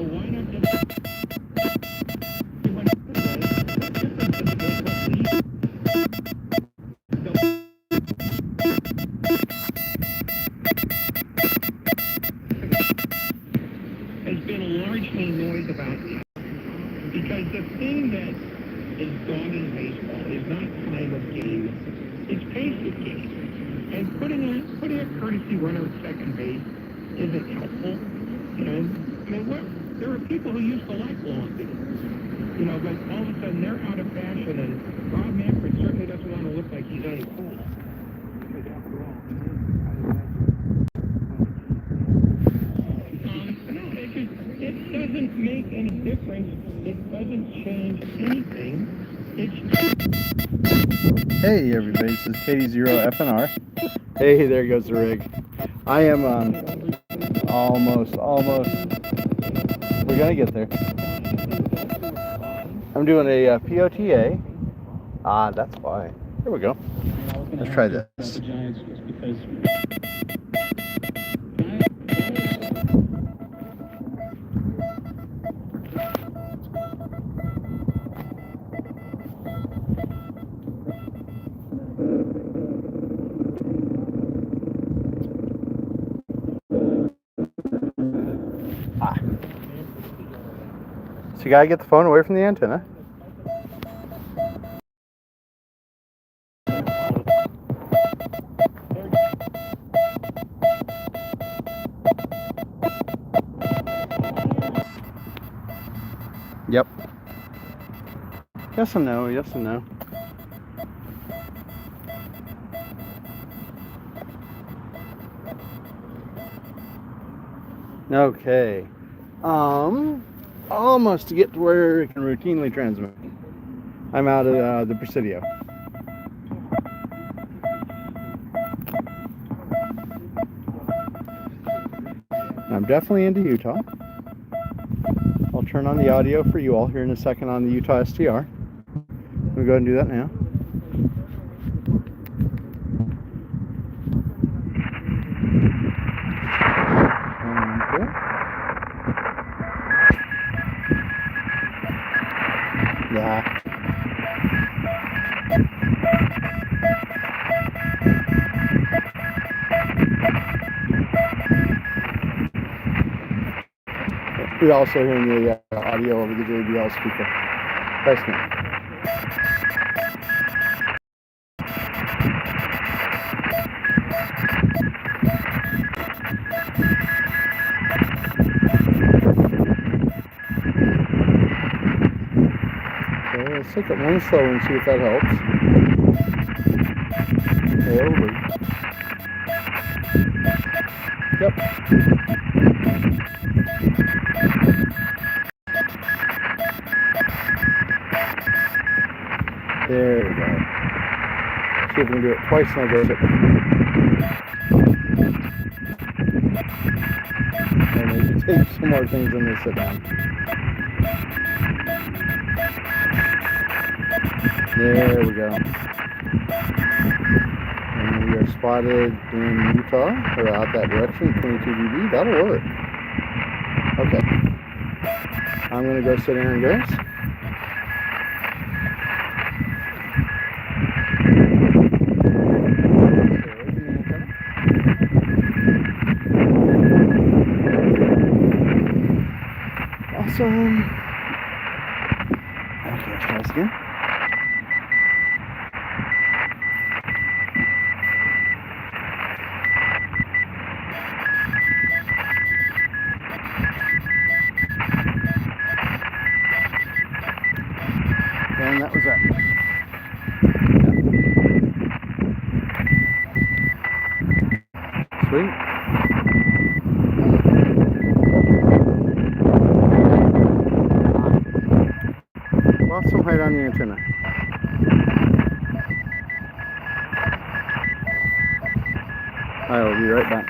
why not just... Has been largely noise about this. Because the thing that is dogging baseball is not time of game, it's pace of game. And putting a courtesy runner at second base isn't helpful. You know, I mean, there are people who used to like long innings. You know, but all of a sudden they're out of fashion, and Rob Manfred certainly doesn't want to look like he's uncool. Because after all, it doesn't make any difference. It doesn't change anything. Hey everybody, this is KD0FNR. Hey, there goes the rig. I am almost. We're gonna get there. I'm doing a POTA. That's why. Here we go. Let's try this. So you gotta get the phone away from the antenna. Yep. Yes and no, yes and no. Okay. Almost to get to where it can routinely transmit. I'm out of the Presidio. I'm definitely into Utah. I'll turn on the audio for you all here in a second on the Utah STR. We'll go ahead and do that now. Okay. Yeah. We're also hearing the audio over the JBL speaker. Thanks, man. Okay, let's take it one slower and see if that helps. There we go. Yep. There we go. See if we can do it twice and I'll go sit. And maybe take some more things and then sit down. There we go. And we are spotted in Utah, or out that direction, 22 dB. That'll work. Okay. I'm going to go sit down, guys. Awesome. Okay, let's try this again. And that was that. Sweet. Lost some height on the antenna. I will be right back.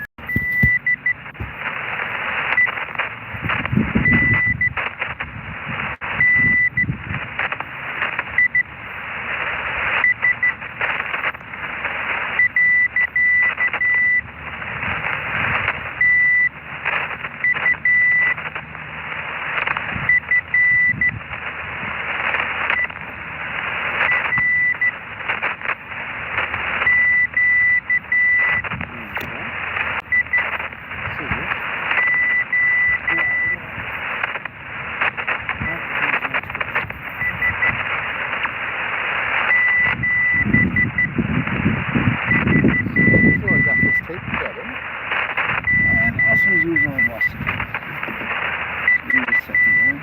second, guys.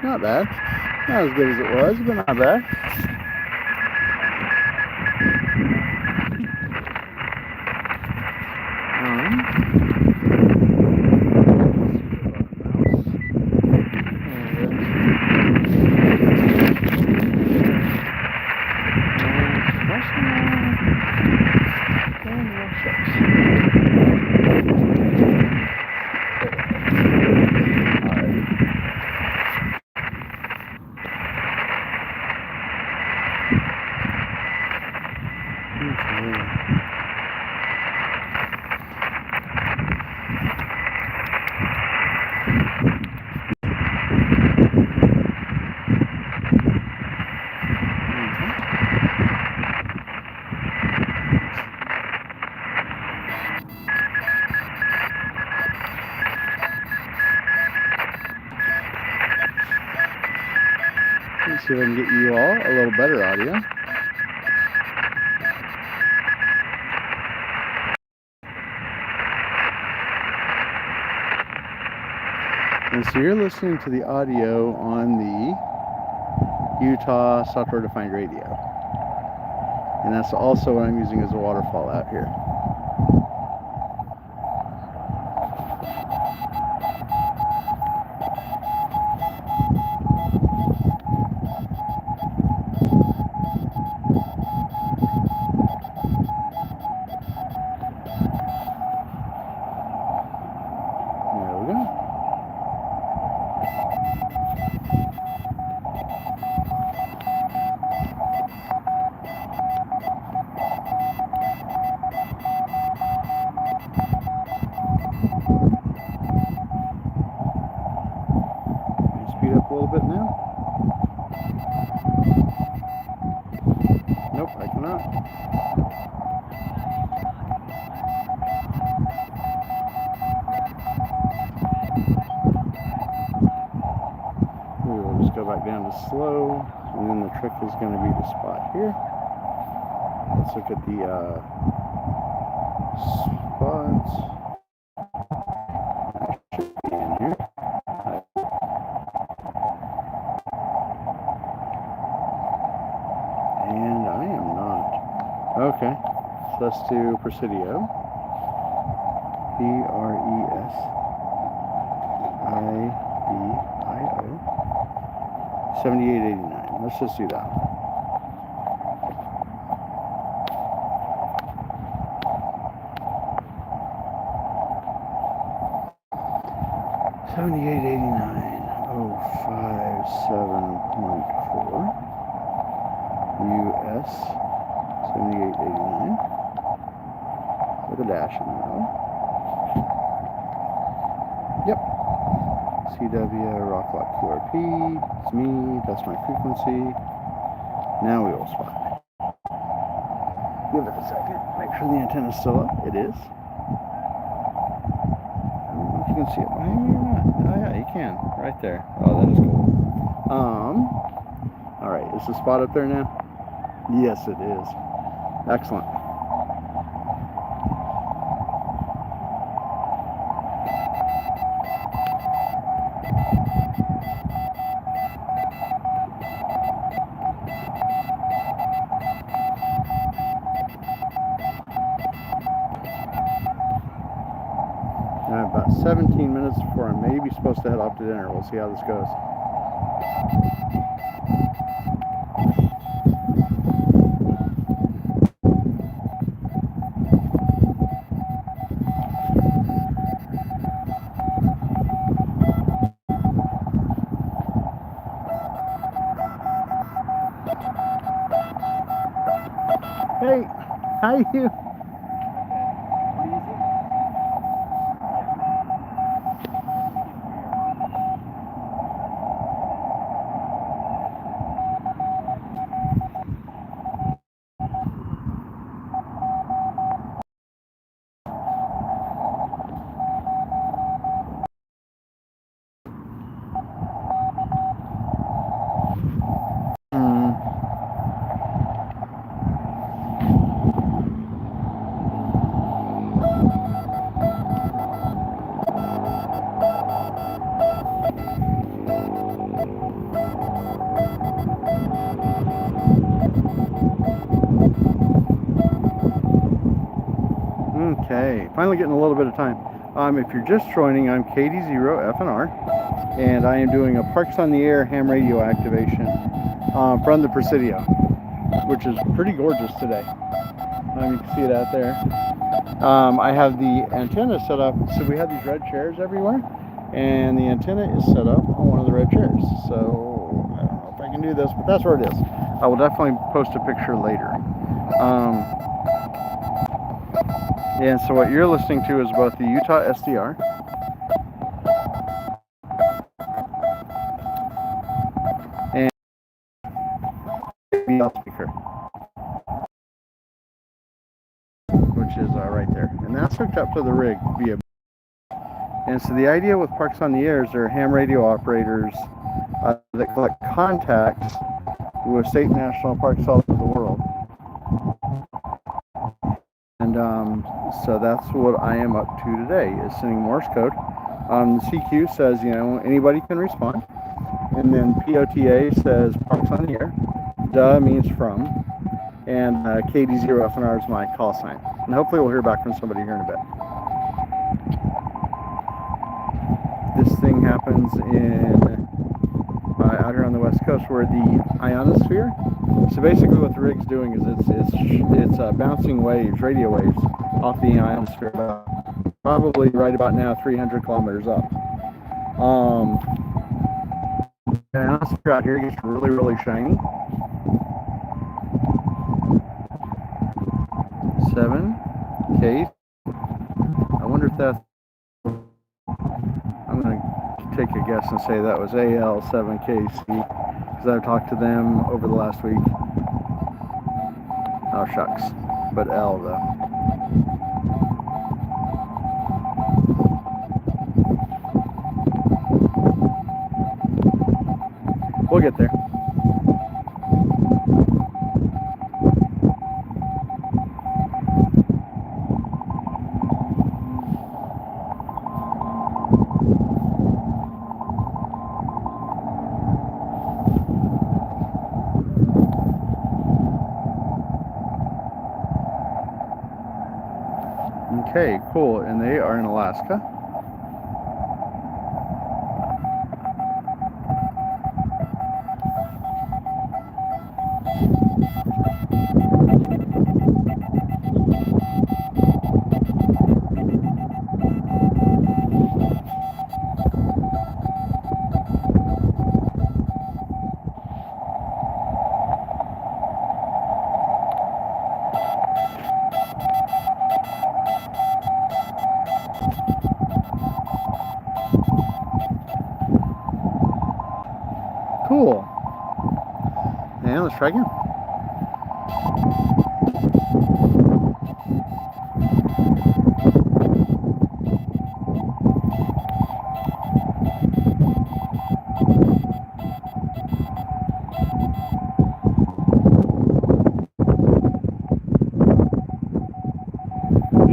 Not bad. Not as good as it was, but not bad. Let's see if I can get you all a little better audio. And so you're listening to the audio on the Utah software defined radio. And that's also what I'm using as a waterfall out here. Slow, and then the trick is going to be the spot here. Let's look at the spots. That should be in here. And I am not. Okay, so let's do Presidio. Presidio. 7889. Let's just do that. $7889.057.4 US-7889 with a dash in the middle. Yep. CW, Rocklock QRP, it's me, that's my frequency. Now we will spot. Give it a second, make sure the antenna's still up. It is. I don't know if you can see it behind me or not. Oh yeah, you can, right there. Oh, that is cool. Alright, is the spot up there now? Yes, it is. Excellent. He's supposed to head off to dinner. We'll see how this goes. Hey, how are you? Okay, finally getting a little bit of time. If you're just joining, I'm KD0FNR, and I am doing a Parks on the Air ham radio activation from the Presidio, which is pretty gorgeous today. You can see it out there. I have the antenna set up, so we have these red chairs everywhere, and the antenna is set up on one of the red chairs. So I don't know if I can do this, but that's where it is. I will definitely post a picture later. And so what you're listening to is both the Utah SDR and the loudspeaker, which is right there. And that's hooked up to the rig via. And so the idea with Parks on the Air is there are ham radio operators that collect contacts with state and national parks all over the world. And so that's what I am up to today, is sending Morse code. The CQ says, anybody can respond. And then POTA says Parks on the Air. Duh means from. And KD0FNR is my call sign. And hopefully we'll hear back from somebody here in a bit. This thing happens out here on the west coast where the ionosphere. So basically what the rig's doing is it's bouncing waves, radio waves, off the ionosphere, probably right about now 300 kilometers up. The ionosphere out here gets really, really shiny. 7K. I wonder if that's. I'm going to take a guess and say that was AL7KC, because I've talked to them over the last week. Oh shucks, but L though. We'll get there. Okay, cool. And they are in Alaska. Cool. And let's try again.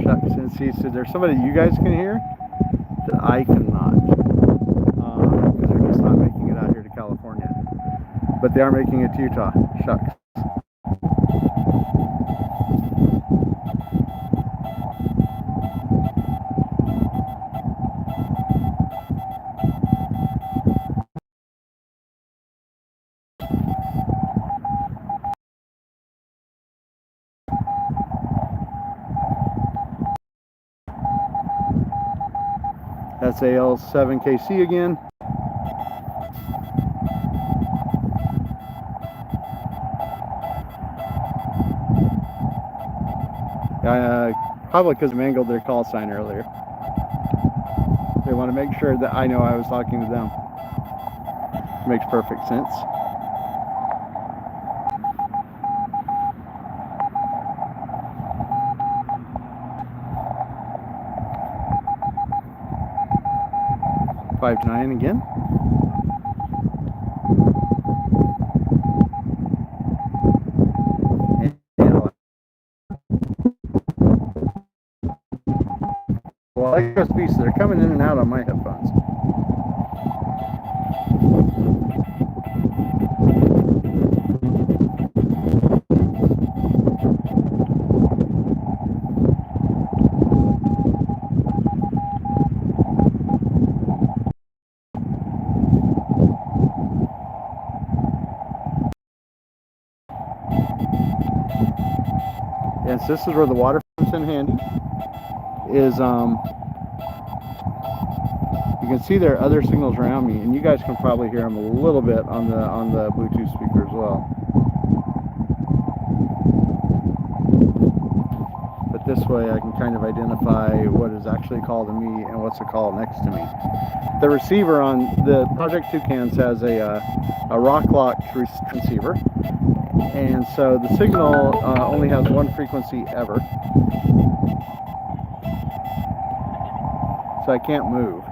Shucks and see, so there's somebody you guys can hear that I cannot. Because they're just not making it out here to California. But they are making it to Utah. Shucks. That's AL7KC again. Probably because I angled their call sign earlier. They want to make sure that I know I was talking to them. Makes perfect sense. Five to 9 again. Well, I like those pieces. They're coming in and out on my headphones. Yes, this is where the water comes in handy. You can see there are other signals around me, and you guys can probably hear them a little bit on the Bluetooth speaker as well. But this way I can kind of identify what is actually called to me and what's a call next to me. The receiver on the Project TouCans has a rock-locked receiver, and so the signal only has one frequency ever, so I can't move.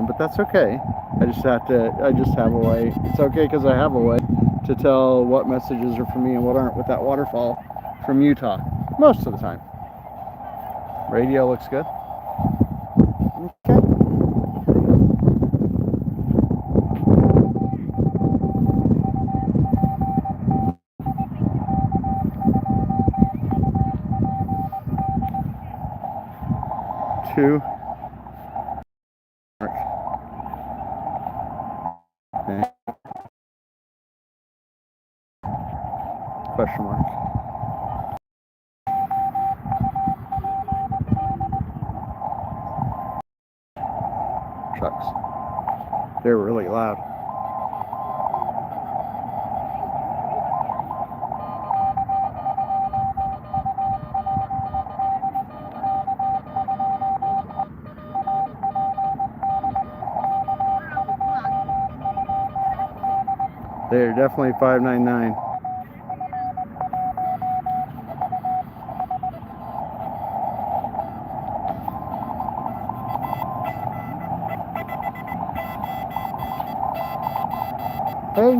But that's okay. I just have a way. It's okay because I have a way to tell what messages are for me and what aren't with that waterfall from Utah most of the time. Radio looks good. Okay. Two. Okay. Question mark. Trucks. They're really loud. They're definitely 599. Hey.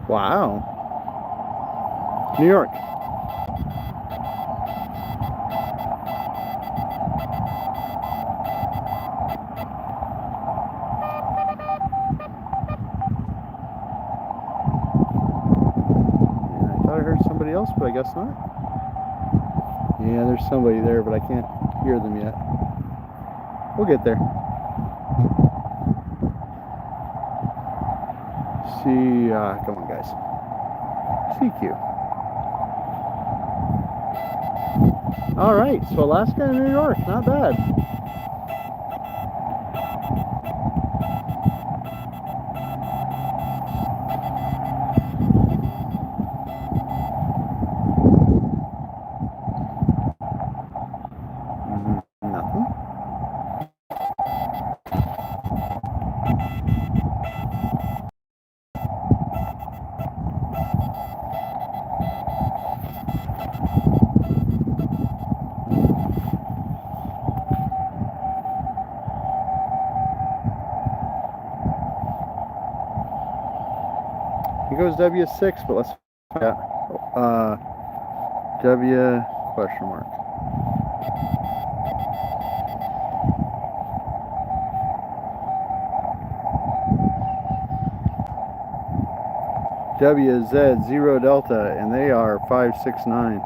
Wow. New York. Else, but I guess not. Yeah, there's somebody there, but I can't hear them yet. We'll get there. See, come on, guys. CQ. All right, so Alaska and New York, not bad. It goes W6, but let's find out. W question mark. WZ0 Delta, and they are 569.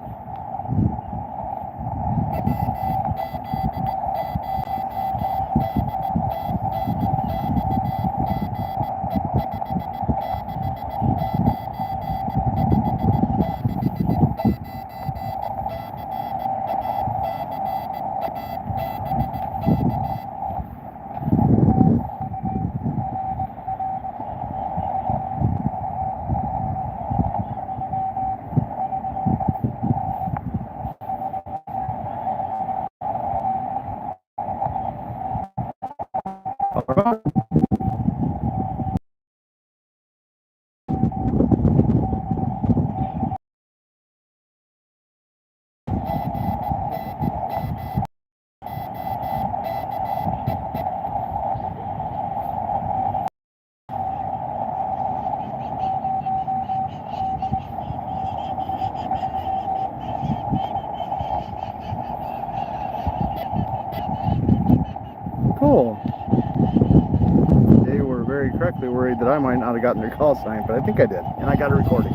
correctly worried that I might not have gotten their call sign, but I think I did, and I got a recording.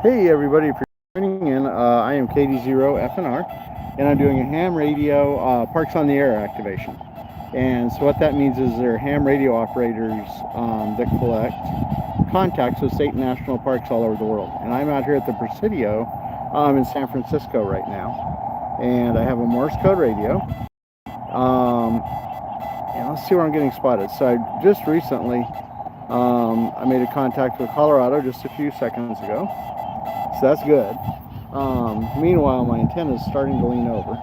Hey everybody, if you're tuning in, I am KD0FNR, and I'm doing a ham radio Parks on the Air activation. And so what that means is there are ham radio operators that collect contacts with state and national parks all over the world. And I'm out here at the Presidio in San Francisco right now. And I have a Morsecode radio. And let's see where I'm getting spotted. So I just recently, I made a contact with Colorado just a few seconds ago. So that's good. Meanwhile, my antenna is starting to lean over.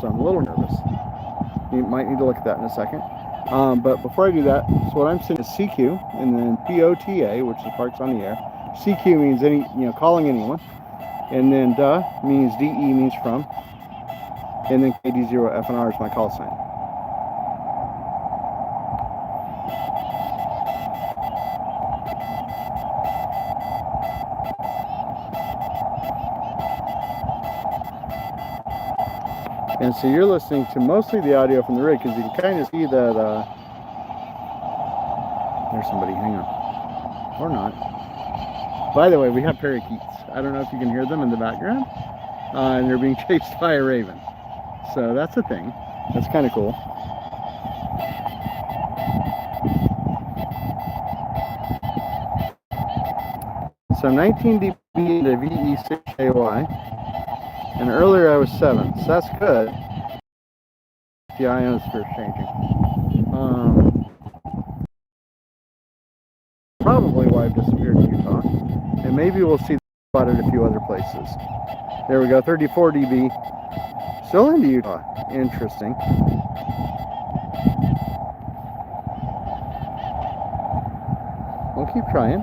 So I'm a little nervous. You might need to look at that in a second. But before I do that, so what I'm saying is CQ, and then POTA, which is Parks on the Air. CQ means calling anyone, and then DE means DE means from, and then KD0FNR is my call sign. And so you're listening to mostly the audio from the rig, because you can kind of see that there's somebody, hang on, or not. By the way, we have parakeets. I don't know if you can hear them in the background, and they're being chased by a raven. So that's a thing. That's kind of cool. So 19 dB into VE6AY. And earlier I was 7, so that's good. The ionosphere is changing. Probably why I've disappeared in Utah. And maybe we'll see spotted a few other places. There we go, 34 dB. Still into Utah. Interesting. We'll keep trying.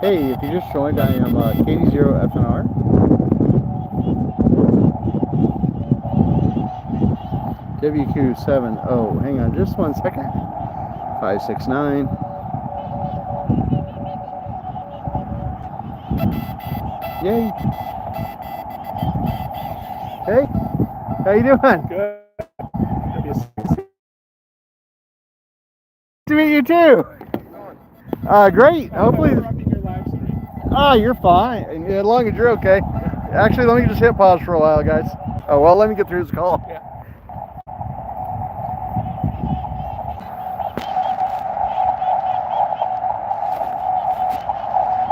Hey, if you just joined, I am KD0FNR. WQ70. Hang on just one second. 569. Yay. Hey, how you doing? Good. Nice to meet you too. Great. Hopefully. You're fine. As long as you're okay. Actually, let me just hit pause for a while, guys. Oh, well, let me get through this call. Yeah.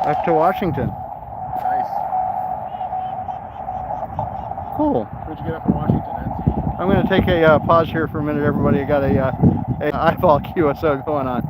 Up to Washington. Nice. Cool. Where'd you get up in Washington at? I'm going to take a pause here for a minute, everybody. I got a eyeball QSO going on.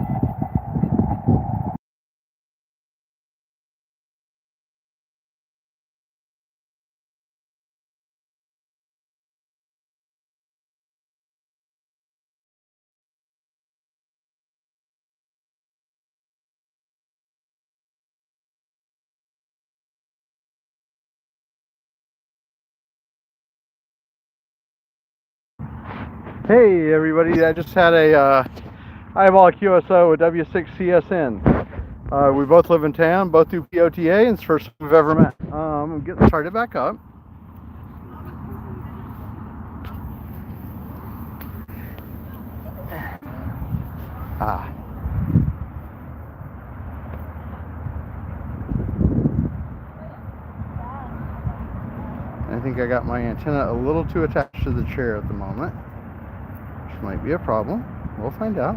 Hey everybody, I just had a eyeball QSO with W6CSN. We both live in town, both do POTA, and it's the first time we've ever met. I'm getting started back up. I think I got my antenna a little too attached to the chair at the moment, which might be a problem. We'll find out.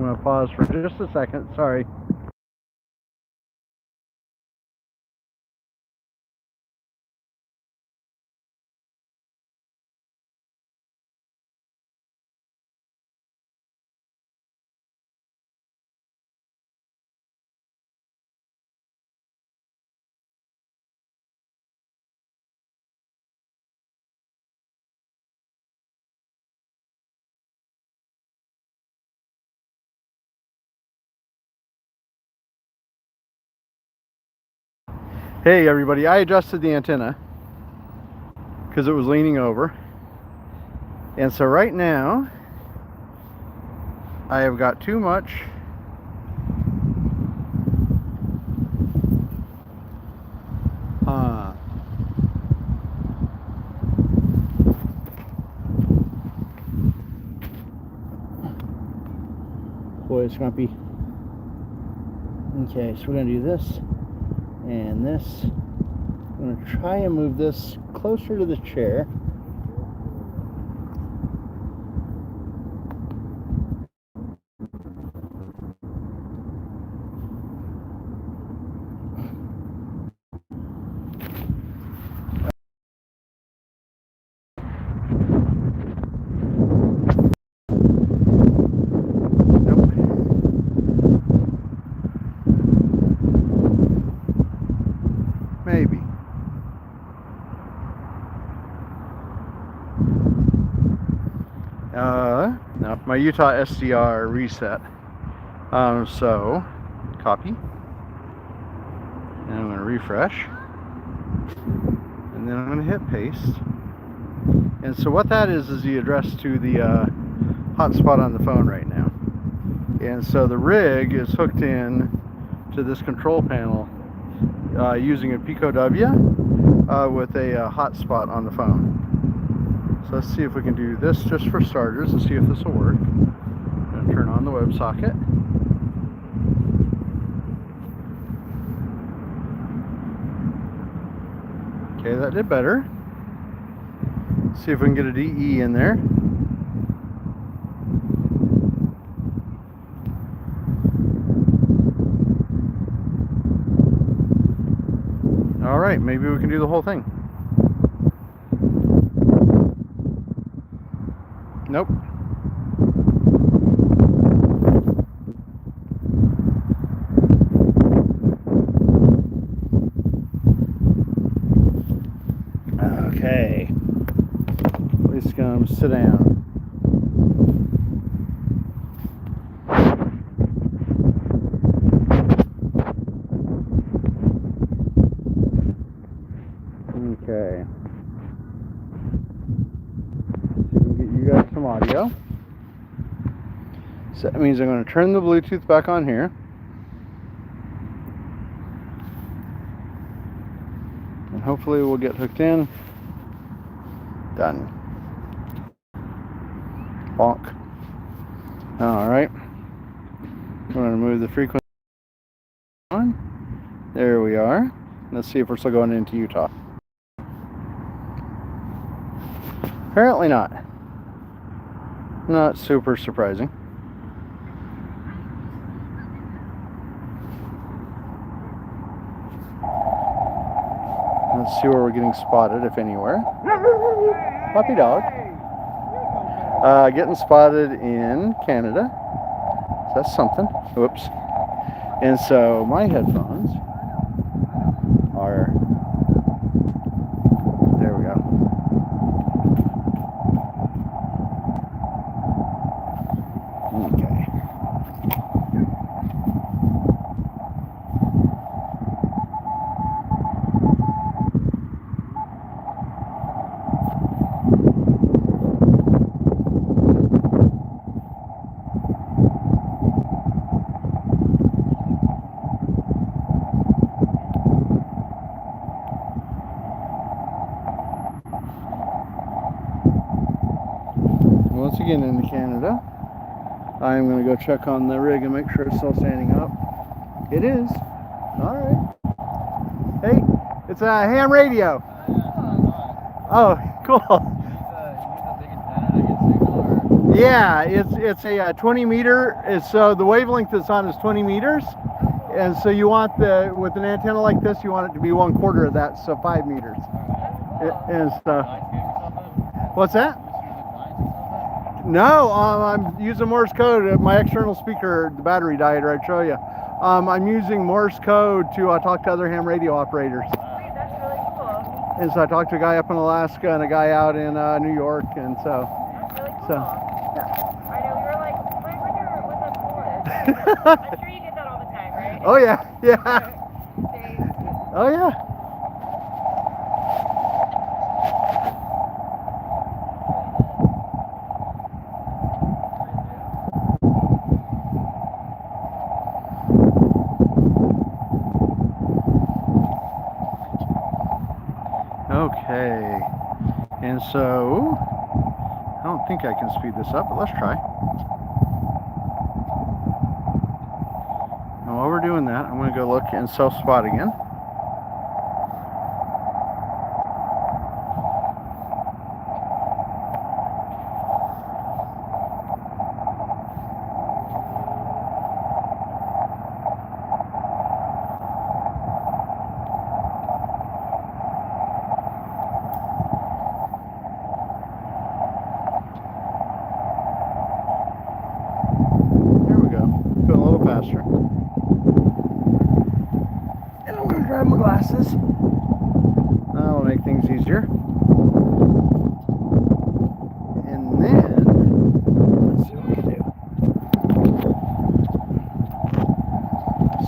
I'm going to pause for just a second. Sorry. Hey everybody, I adjusted the antenna because it was leaning over. And so right now, I have got too much boy, it's grumpy. Okay, so we're going to do this and this. I'm going to try and move this closer to the chair. Maybe. Now my Utah SDR reset. So copy. And I'm going to refresh. And then I'm going to hit paste. And so what that is the address to the hotspot on the phone right now. And so the rig is hooked in to this control panel using a POW with a hotspot on the phone. So let's see if we can do this just for starters and see if this will work. I'm going to turn on the WebSocket. Okay, that did better. Let's see if we can get a DE in there. All right, maybe we can do the whole thing. Nope. Okay. Please come sit down. Okay. So we can get you guys some audio. So that means I'm going to turn the Bluetooth back on here. And hopefully we'll get hooked in. Done. Bonk. Alright. I'm going to move the frequency on. There we are. Let's see if we're still going into Utah. Apparently not. Not super surprising. Let's see where we're getting spotted, if anywhere. Puppy dog. Getting spotted in Canada. So that's something. Whoops. And so my headphones are... There we go. Okay. Once again into Canada. I'm going to go check on the rig and make sure it's still standing up. It is. All right. Hey, it's a ham radio. Oh, cool. Yeah, it's a 20 meter. So the wavelength it's on is 20 meters, and so you want with an antenna like this, you want it to be 1/4 of that, so 5 meters. And so, what's that? No, I'm using Morse code. My external speaker, the battery died, or I'd show you. I'm using Morse code to talk to other ham radio operators. Great, that's really cool. And so I talked to a guy up in Alaska and a guy out in New York, and so. That's really cool. So. I know, we were like, what's up for? I'm sure you get that all the time, right? Oh yeah, yeah. Thanks. Oh yeah. Okay, and so I don't think I can speed this up, but let's try. And while we're doing that, I'm going to go look in self-spot again. A little faster. And I'm going to grab my glasses. That'll make things easier. And then, let's see what we can do.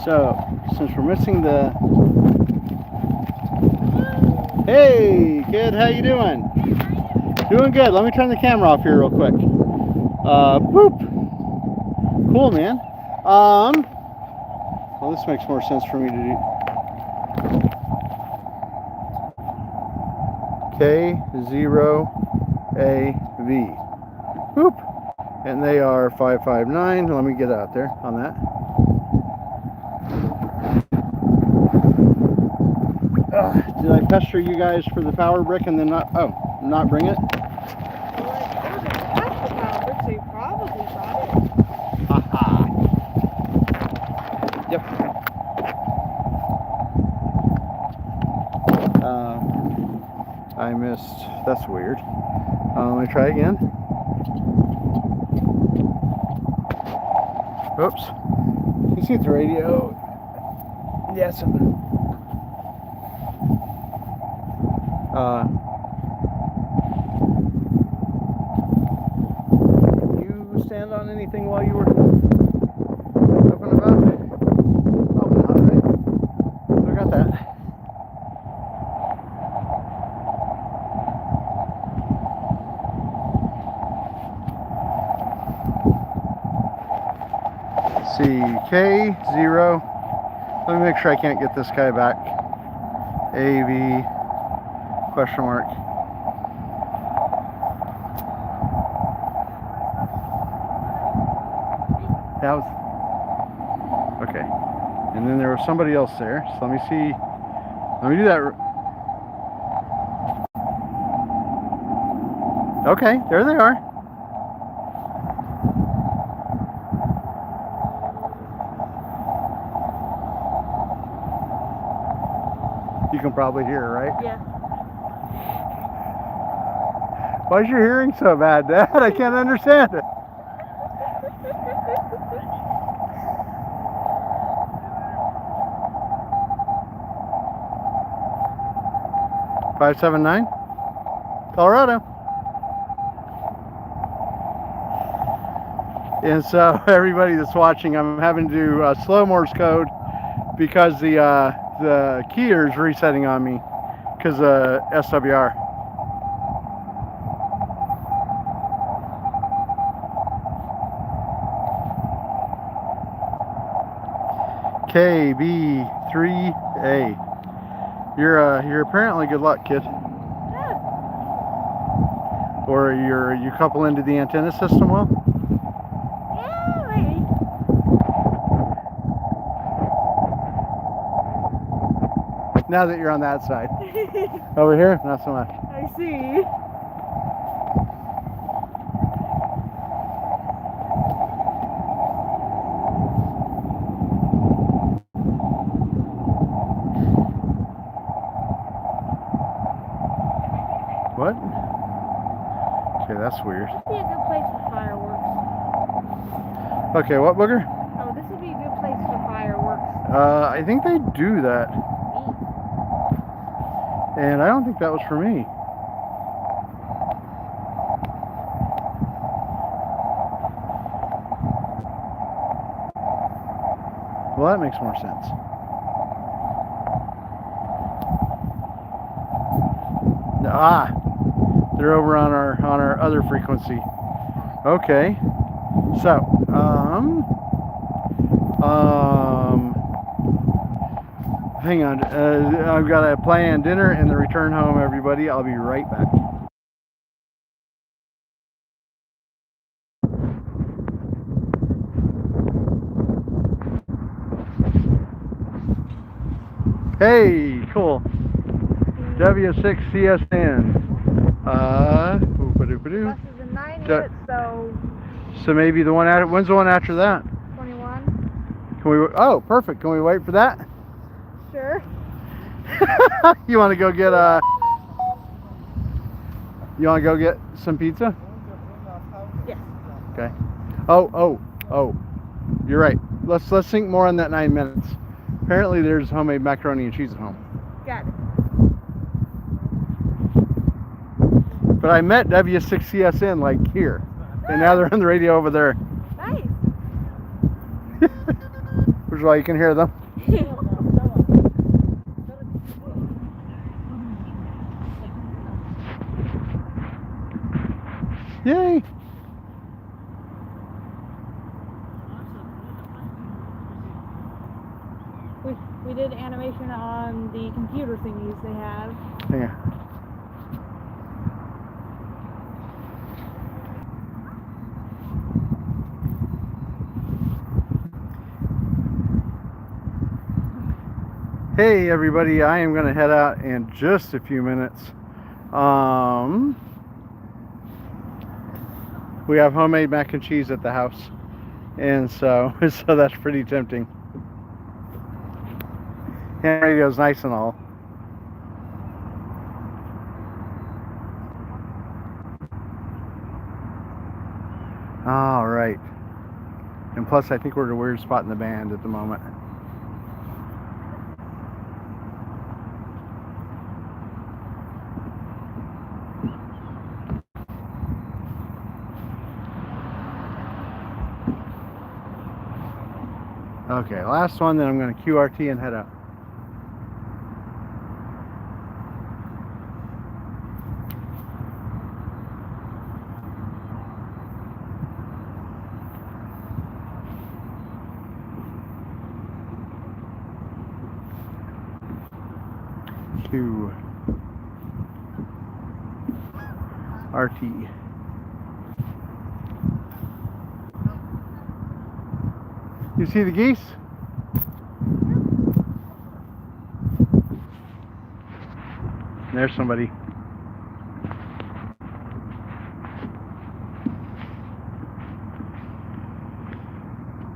So, since we're missing the... Hey, kid, how you doing? Doing good. Let me turn the camera off here real quick. Boop. Cool, man. Well, this makes more sense for me to do. K0AV. Whoop. And they are 559. Let me get out there on that. Did I pester you guys for the power brick and then not bring it? Well, that's the power brick, so you probably brought it. Haha. Yep. I missed. That's weird. Let me try again. Oops. You see the radio? Yes. You stand on anything while you were up and about? Oh, all right. I got that. Let's see, K0. Let me make sure I can't get this guy back. AV question mark. That was okay. And then there was somebody else there. So let me see. Let me do that. Okay, there they are. You can probably hear, right? Yeah. Why is your hearing so bad, Dad? I can't understand it. $579, Colorado. And so everybody that's watching, I'm having to do slow Morse code because the keyer is resetting on me because of SWR. KB3A. You're apparently good luck, kid. Yeah. Or you couple into the antenna system well? Yeah, maybe. Now that you're on that side. Over here, not so much. I see. that's weird. This would be a good place for fireworks. Okay, what, Booger? Oh, this would be a good place for fireworks. I think they do that. And I don't think that was for me. Well, that makes more sense. Ah, they're over on our other frequency. Okay, so hang on. I've got a planned dinner and the return home, everybody. I'll be right back. Hey, cool. W6CSN. Bus is in 9 minutes, so maybe the one after. When's the one after that? 21. Can we? Oh, perfect. Can we wait for that? Sure. You want to go get You want to go get some pizza? Yeah. Okay. Oh. You're right. Let's think more on that 9 minutes. Apparently, there's homemade macaroni and cheese at home. Got it. But I met W6CSN like here, and now they're on the radio over there. Nice. Which is why you can hear them. Yay! We did animation on the computer thingies they have. Yeah. Hey everybody, I am going to head out in just a few minutes. We have homemade mac and cheese at the house, and so that's pretty tempting. And radio's nice and all. All right, and plus I think we're at a weird spot in the band at the moment. Okay, last one, then I'm going to QRT and head out. QRT. You see the geese? There's somebody.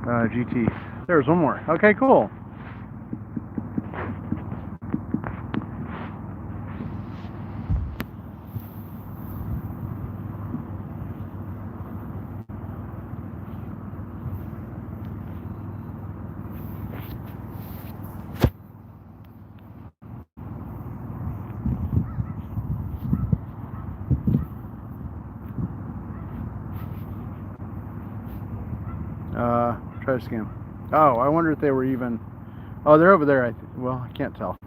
GT. There's one more. Okay, cool. Try to scan. Oh, I wonder if they were even. Oh, they're over there. Well, I can't tell.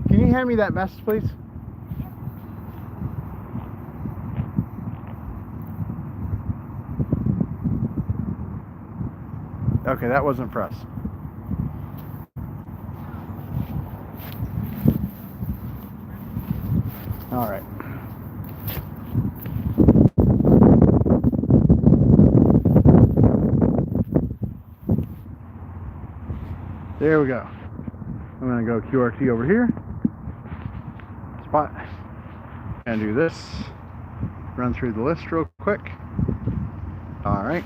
Can you hand me that message, please? Okay, that wasn't for us. All right. There we go. I'm going to go QRT over here. Spot. And do this. Run through the list real quick. All right.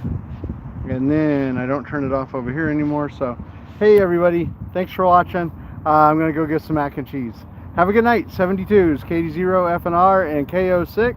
And then I don't turn it off over here anymore. So, hey everybody, thanks for watching. I'm gonna go get some mac and cheese. Have a good night. 72s, KD0FNR and KO6.